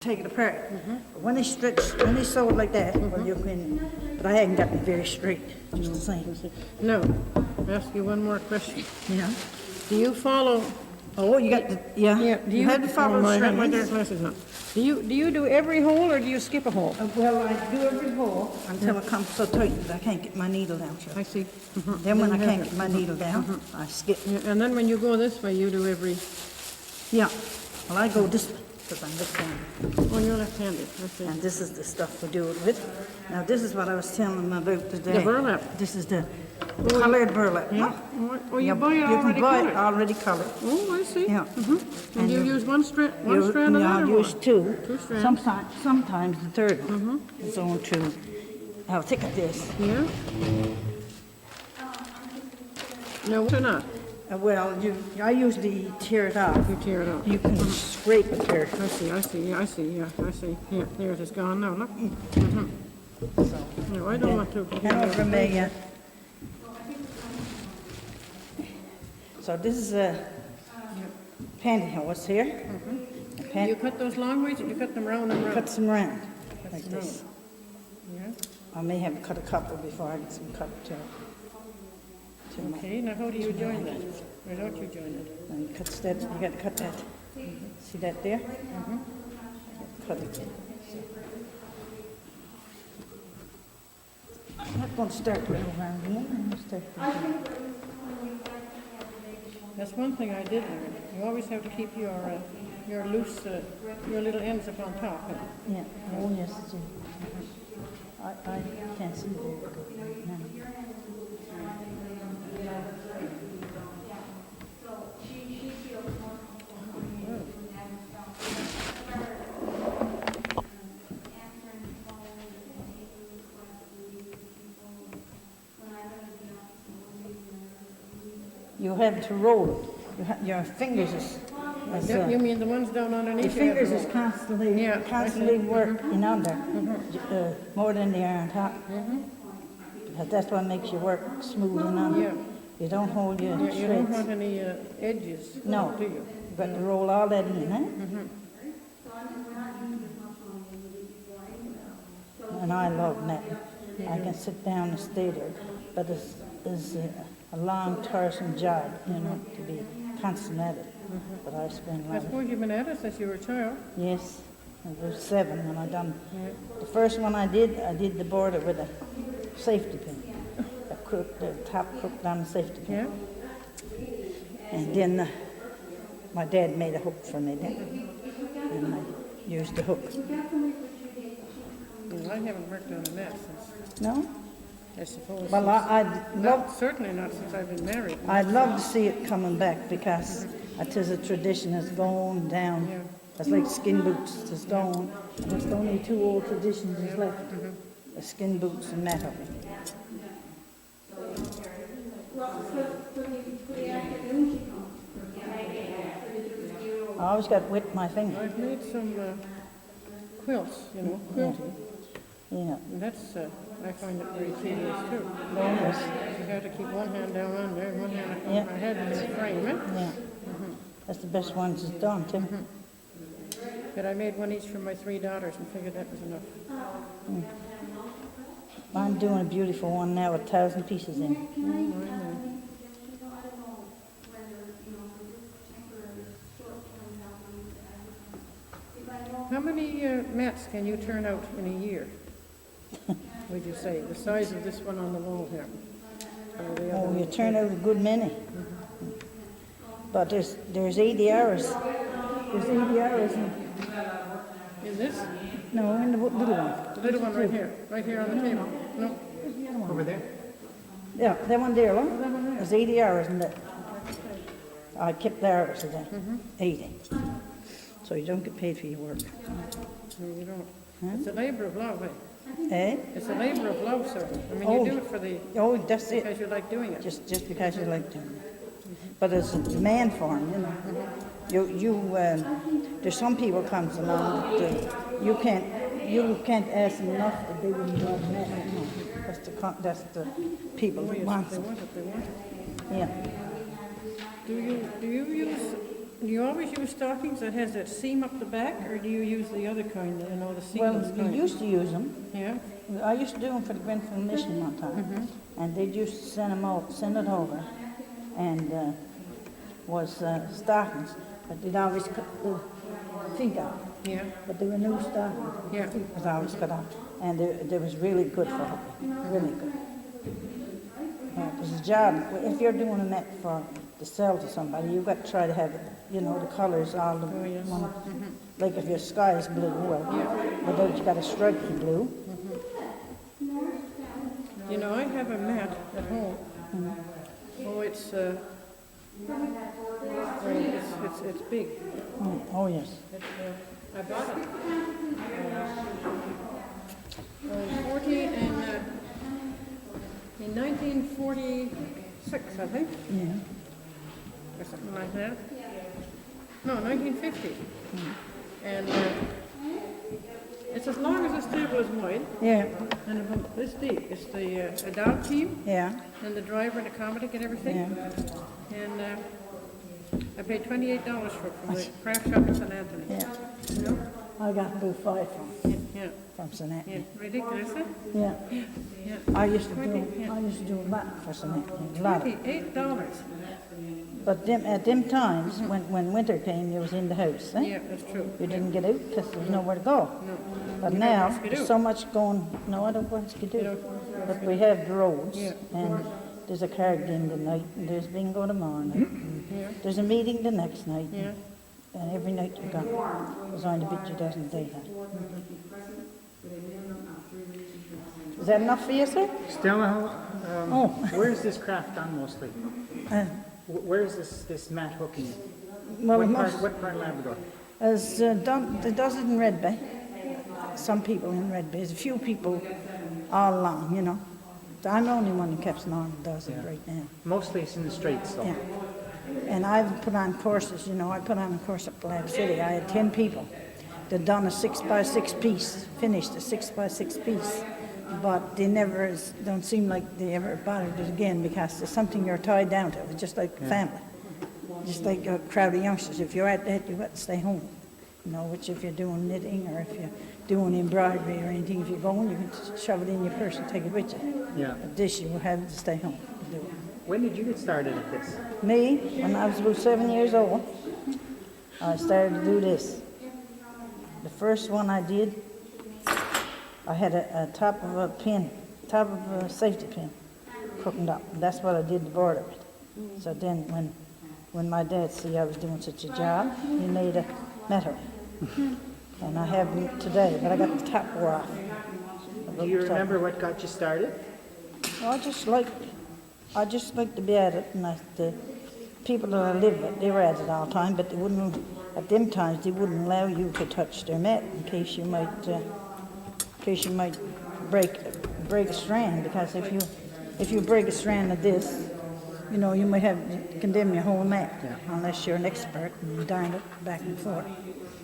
take it apart. When they sew it like that, well, you can, but I hadn't gotten it very straight, just the same. No, I'll ask you one more question. Yeah. Do you follow? Oh, you got the, yeah. Do you have to follow the I have my strings. dark glasses on. Do you do every hole or do you skip a hole? Well, I do every hole until it comes so tight that I can't get my needle down. Sure. I see. Then when I can't get my needle down, I skip. Yeah, and then when you go this way, you do every. Yeah. Well, I go this way because I'm left-handed. Oh, you're left-handed. I see. And this is the stuff we do it with. Now, this is what I was telling them about today. The burlap. This is the colored burlap. Yeah. Oh, you buy it You already can buy it colored. already colored. Oh, I see. Yeah. And you use one strand of that I or use what? two. Two strands. Sometimes the third one is on two. How thick it is. Yeah. No, or not. Well, I usually tear it off. You tear it off. You can scrape it there. I see. Yeah, I see. Yeah, there it is gone now. Look. So, No, I don't want to. and over me, so this is a pantyhose here. A You cut those long ways or you cut them round and round? cut some round, like them this. Yeah. I may have to cut a couple before I get some cut to my, Okay, now how do you join that? Or don't you join it? and you got to cut that. See that there? Cut it. I'm not going to start right around here. I'm going to start right here. That's one thing I did learn. You always have to keep your loose, your little ends up on top. Huh? Yeah, oh yes, it is. I can't see very good right now. You have to roll it. Your fingers is You mean the ones down underneath? your you have fingers to is roll? constantly, Yeah, constantly working under, more than they are on top. Because that's what makes your work smooth and under. Yeah. You don't hold your You don't shreds. want any edges, No. do you? You've got to roll all that in, huh? And I love netting. I can sit down and stay there, but it's a long, tiresome job, you know, to be constant at it. But I spend a I lot of, suppose you've been at it since you were a child. yes, I was 7 when I done. The first one I did the border with a safety pin. The top crook down the safety pin. Yeah? And then my dad made a hook for me then. And I used the hook. Well, I haven't worked on a net since, No? I suppose. Well, I'd love, Certainly not since I've been married. I'd love to see it coming back because it is a tradition that's going down. Yeah. It's like skin boots, it's gone. There's only 2 old traditions that's left. The skin boots and metal. I always got wet in my finger. I've made some quilts, you know, quilting. Yeah. And that's, I find it very tedious too. Bonus. You have to keep one hand down under and one hand up Yeah. on my head and then frame it. Yeah. That's the best ones it's done, too. But I made one each for my 3 daughters and figured that was enough. I'm doing a beautiful one now with 1,000 pieces in it. How many mats can you turn out in a year? Would you say the size of this one on the wall here? Or the Oh, other you one? turn out a good many. But there's 80 hours. There's 80 hours in, In this? no, in the little one. The little one right here on the table. No, Over there? Yeah, that one there, look. that one there. There's 80 hours in that. I kept the hours of that. 80. So you don't get paid for your work. No, you don't. It's a labor of love, eh? Eh? It's a labor of love, sort of. I mean, Oh. you do it for the Oh, that's it. because you like doing it. Just because you like doing it. But it's a demand for them, you know. There's some people comes along that you can't ask them enough that they wouldn't want that. You know. That's the people Oh, that yes, want they them. want it, they want it. Yeah. Do you use do you always use stockings that has that seam up the back, or do you use the other kind, you know, the Well, seamless we kind? used to use them. Yeah? I used to do them for the Grenfell Mission one time. And they used to send it over, and was stockings, but they'd always cut the feet out. Yeah? But they were new stockings. Yeah. The feet was always cut out, and they was really good for hooking, really good. It's a job. If you're doing a net to sell to somebody, you've got to try to have it, you know, the colors, all the yes. one. Like if your sky is blue, well, but then you got a stripy blue. You know, I have a mat at home. Oh, it's big. Oh yes. It's, I bought it. in 1946, I think, Yeah. or something like that. No, 1950. And it's as long as this table is wide, Yeah. and about this deep. It's the a dog team, Yeah. and the driver, and the comic, and everything. Yeah. And I paid $28 for it from the craft shop in St. Anthony. Yeah. You know? I got blue 5 Yeah, from St. yeah, Anthony. ridiculous, huh? Yeah. Yeah. I used to Yeah. do a lot for St. Anthony. A lot. $28. But at them times, when winter came, you was in the house. Eh? Yeah, that's true. You didn't get out because there was nowhere to go. No. But You now, don't there's skidoo. so much going, no, I don't go on skidoo. But we have the roads, Yeah. and there's a card game tonight, and there's bingo tomorrow night. And Yeah. there's a meeting the next night. Yeah. And every night you go. There's only a bit you doesn't do that. Is that enough for you, sir? Stella, Oh. where is this craft done mostly? Uh, Where is this mat hooking? well, What part of Labrador? as done, it does it in Red Bay. Some people in Red Bay. There's a few people all along, you know. I'm the only one in Capsnorm that does it right now. Mostly it's in the Straits, though. Yeah. And I've put on courses, you know, I put on a course at Lab City. I had 10 people that done a 6x6 piece, finished a 6x6 piece. But they never, don't seem like they ever bothered it again because there's something you're tied down to. It's just like family. Just like a crowd of youngsters. If you're at that, you've got to stay home. You know, which if you're doing knitting or if you're doing embroidery or anything, if you're going, you can shove it in your purse and take it with you. Yeah. But this, you will have to stay home to do it. When did you get started at this? Me, when I was about 7 years old, I started to do this. The first one I did, I had a top of a pin, top of a safety pin, hooked up. And that's what I did the border with. So then when my dad see I was doing such a job, he made a metal. And I have them today, but I got the top wore off. Do you remember what got you started? I just like to be at it, and the people that I live with, they were at it all the time, but they wouldn't, at them times, they wouldn't allow you to touch their mat in case you might break a strand, because if you break a strand of this, you know, you might have to condemn your whole mat, unless you're an expert and you darn it back and forth.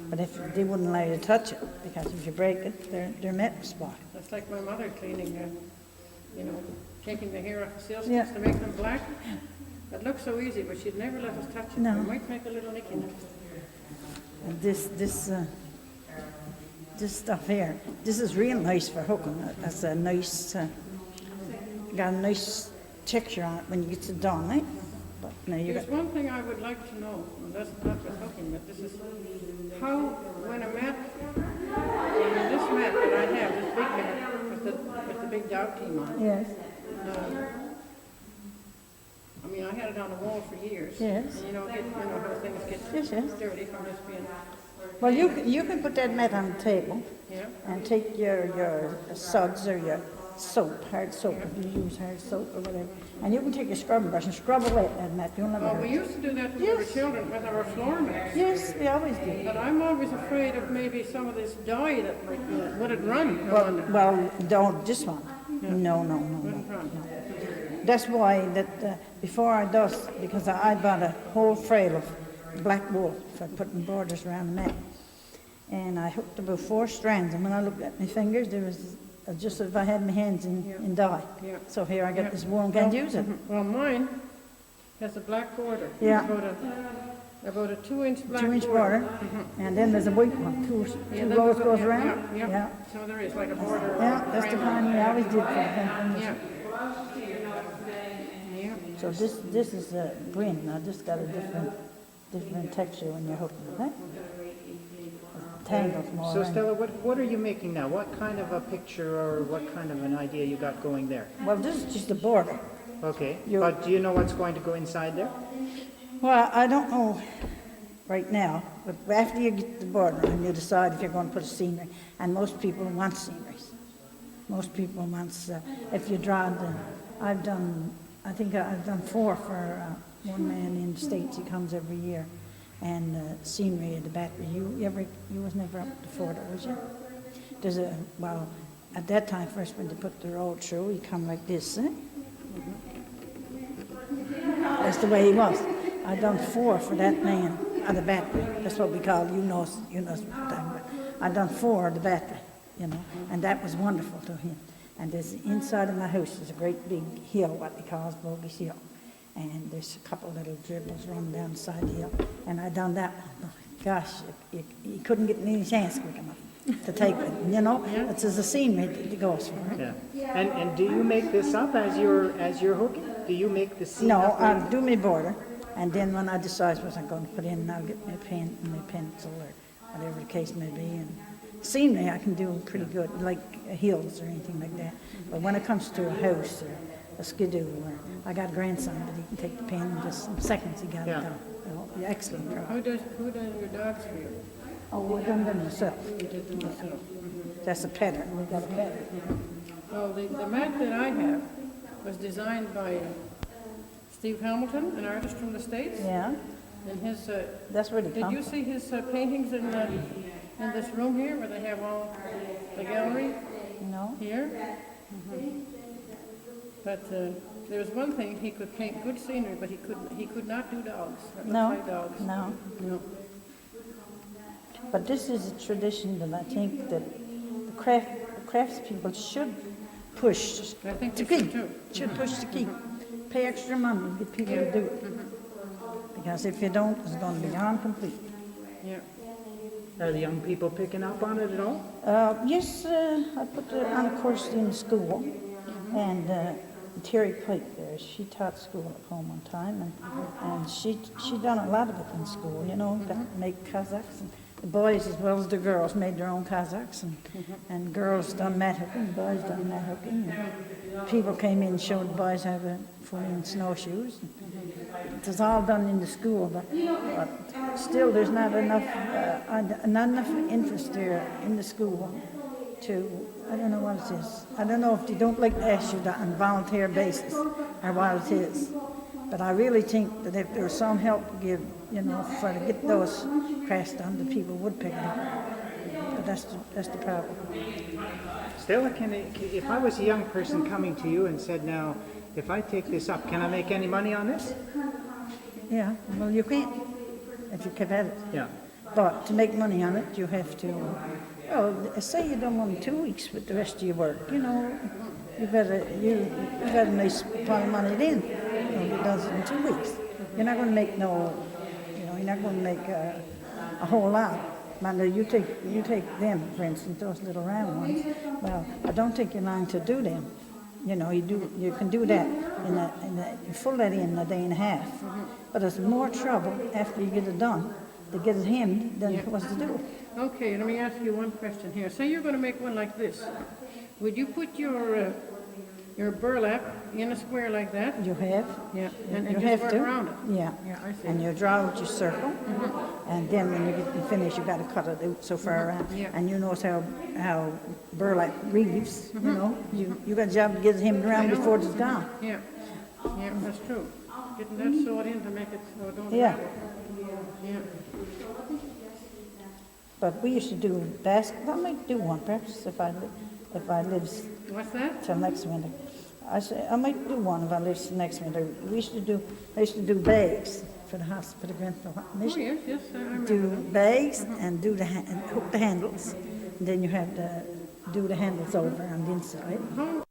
But if they wouldn't allow you to touch it, because if you break it, their mat will spot. That's like my mother cleaning, you know, taking the hair off the sealsticks Yeah. to make them black. It looks so easy, but she'd never let us touch it. No. We might make a little nick in it. And this stuff here, this is real nice for hooking. That's a nice, got a nice texture on it when you get it done, eh? But now you got, There's one thing I would like to know, and that's not with hooking, but this is how, when a mat, this mat that I have, this big mat with the big dog team on it. yes, I mean, I had it on the wall for years. Yes. And you know how things get Yes, yes. dirty from just being, well, you can put that mat on the table yeah. and take your suds or your soap, hard soap, if you use hard soap or whatever, and you can take your scrubbing brush and scrub away that mat. You'll never Well, hurt we it. used to do that when we were Yes. children with our floor mats. Yes, we always do. But I'm always afraid of maybe some of this dye that might be, would it run? Well, don't, this one. No. Wouldn't run. That's why that before I does, because I bought a whole frail of black wool for putting borders around the mat. And I hooked about 4 strands, and when I looked at my fingers, there was just as if I had my hands in dye. Yeah. So here I got Yeah. this wool and can't use it. Well, mine has a black border. Yeah. About about a 2-inch black 2-inch border, and then there's a white one, two then rows there's a- goes yeah, around. Yeah. So there is like a border. Yeah, that's the frame. kind we always did for the paintings. Yeah. Yeah. So this is a green, I just got a different texture when you're hooking it, right? Tangles more. So around. Stella, what are you making now? What kind of a picture or what kind of an idea you got going there? Well, this is just a border. Okay, You- but do you know what's going to go inside there? Well, I don't know right now, but after you get the border and you decide if you're going to put a scenery, and most people want sceneries. Most people want, if you draw I think I've done 4 for one man in the States, he comes every year, and scenery at the Battery. You was never up to Florida, was you? Well, at that time, first when they put the road through, he come like this, eh? That's the way he was. I done 4 for that man at the Battery. That's what we call, you know what I'm talking about. I done 4 at the Battery, and that was wonderful to him. And there's inside of my house, there's a great big hill, what they call Bogus Hill. And there's a couple little dribbles running down the side of the hill. And I done that one. Gosh, you couldn't get any chance quick enough to take it, It's as a scenery that goes for it. Yeah. And do you make this up as you're hooking? Do you make the scene No, up? I'll do my border, and then when I decide what I'm going to put in, I'll get my pen and my pencil or whatever the case may be. And scenery I can do pretty good, like hills or anything like that. But when it comes to a house or a skidoo, or I got a grandson, but he can take the pen in just some seconds. He got Yeah. it done. Excellent job. Who does your dogs for you? Oh, I done them myself. You did them yourself. That's a pattern. We got a pattern. Well, the mat that I have was designed by Steve Hamilton, an artist from the States. Yeah, And his, that's where they did come you from. see his paintings in this room here, where they have all the gallery No? here? But there was one thing, he could paint good scenery, but he could not do dogs. That looks No? like dogs. No. No. But this is a tradition that I think that the craftspeople should push I think to they should keep. too. Should push to keep. Pay extra money to get people to do it. Because if you don't, it's going to be incomplete. Yeah. Are the young people picking up on it at all? Yes, I put her on a course in school, and Terry Pike there, she taught school at home one time, and she done a lot of it in school, make Kazakhs, and the boys as well as the girls made their own Kazakhs, and girls done mat hooking, boys done mat hooking, and people came in and showed the boys how to fool in snowshoes. It was all done in the school, but still there's not enough interest there in the school to, I don't know what it is. I don't know if they don't like to ask you that on a volunteer basis or what it is. But I really think that if there was some help to give, for to get those crafts done, the people would pick it up. But that's the problem. Stella, if I was a young person coming to you and said, now, if I take this up, can I make any money on this? Yeah, well, you can't if you keep at it. Yeah. But to make money on it, you have to, say you done only 2 weeks with the rest of your work, you got a nice pile of money then. You does it in 2 weeks. You're not going to make you're not going to make a whole lot. But you take them, for instance, those little round ones. Well, I don't think you're lying to do them. You can do that you fill that in a day and a half. But it's more trouble after you get it done to get it hemmed than it was to do. Okay, let me ask you one question here. Say you're going to make one like this. Would you put your burlap in a square like that? You have. Yeah, and You just have work to. around it? Yeah. Yeah, I see. And you draw out your circle, and then when you get finished, you got to cut it out so far around. Yeah. And you notice how burlap reeves. You got a job to get it hemmed around before it's gone. Yeah, yeah, that's true. Getting that sewed in to make it so it don't Yeah. rattle. Yeah. But we used to do baskets. I might do one perhaps if I live What's that? till next winter. I might do one if I live till next winter. I used to do bags for the hospital, for the Grenfell Oh, Mission. yes, I remember. Do bags and and hook the handles. And then you have to do the handles over on the inside. How